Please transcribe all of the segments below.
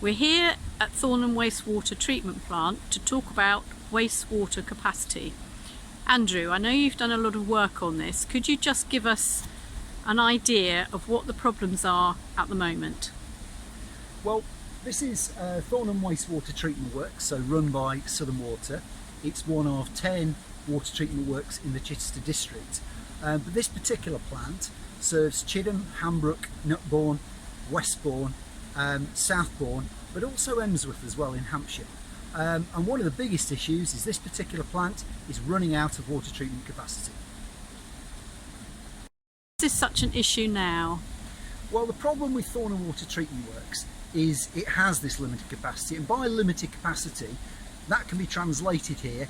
We're here at Thorne Wastewater Treatment Plant to talk about wastewater capacity. Andrew, I know you've done a lot of work on this. Could you just give us an idea of what the problems are at the moment? Well, this is Thorne Wastewater Treatment Works, so run by Southern Water. It's one of 10 water treatment works in the Chichester district. But this particular plant serves Chidham, Hambrook, Nutbourne, Westbourne, Southbourne, but also Emsworth as well in Hampshire. And one of the biggest issues is this particular plant is running out of water treatment capacity. Is this such an issue now? Well, the problem with Thorne Water Treatment Works is it has this limited capacity, and by limited capacity that can be translated here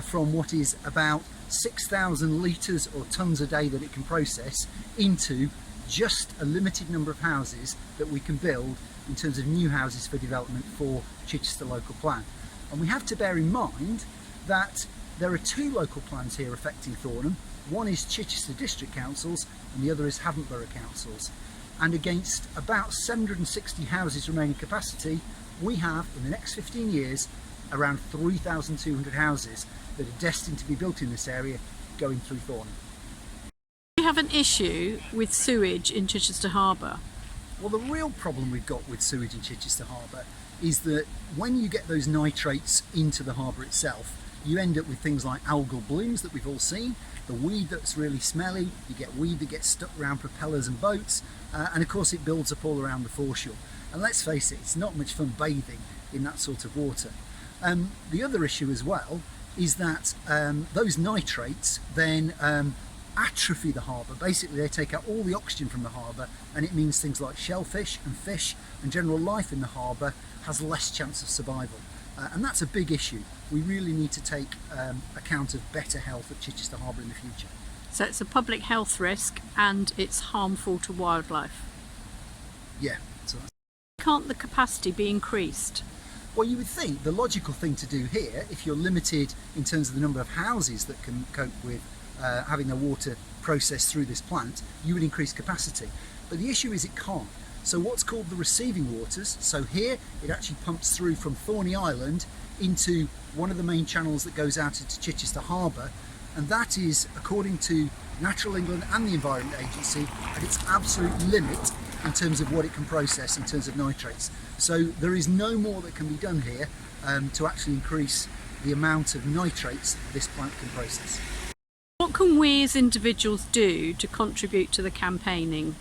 from what is about 6,000 litres or tonnes a day that it can process into just a limited number of houses that we can build in terms of new houses for development for Chichester local plan. And we have to bear in mind that there are two local plans here affecting Thorne. One is Chichester District Councils and the other is Havant Borough Councils. And against about 760 houses remaining capacity, we have in the next 15 years around 3,200 houses that are destined to be built in this area going through Thorne. Do you have an issue with sewage in Chichester Harbour? Well, the real problem we've got with sewage in Chichester Harbour is that when you get those nitrates into the harbour itself, you end up with things like algal blooms that we've all seen, the weed that's really smelly, you get weed that gets stuck around propellers and boats, and of course it builds up all around the foreshore. And let's face it, it's not much fun bathing in that sort of water. The other issue as well is that those nitrates then atrophy the harbour. Basically they take out all the oxygen from the harbour, and it means things like shellfish and fish and general life in the harbour has less chance of survival. And that's a big issue. We really need to take account of better health at Chichester Harbour in the future. So it's a public health risk and it's harmful to wildlife. Yeah. So Can't the capacity be increased? well, you would think the logical thing to do here, if you're limited in terms of the number of houses that can cope with having their water processed through this plant, you would increase capacity. But the issue is it can't. So what's called the receiving waters, so here it actually pumps through from Thorney Island into one of the main channels that goes out into Chichester Harbour, and that is, according to Natural England and the Environment Agency, at its absolute limit in terms of what it can process in terms of nitrates. So there is no more that can be done here to actually increase the amount of nitrates this plant can process. What can we as individuals do to contribute to the campaigning?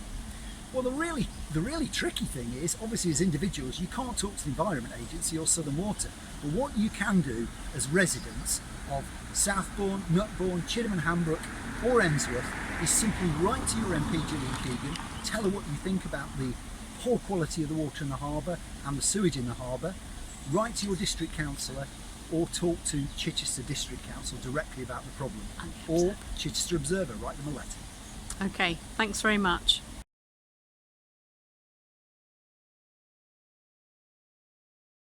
Well, the really tricky thing is, obviously as individuals, you can't talk to the Environment Agency or Southern Water. But what you can do as residents of Southbourne, Nutbourne, Chidham and Hambrook or Emsworth is simply write to your MP, Gillian Keegan, tell her what you think about the poor quality of the water in the harbour and the sewage in the harbour, write to your district councillor or talk to Chichester District Council directly about the problem, or Chichester Observer, write them a letter. Okay, thanks very much.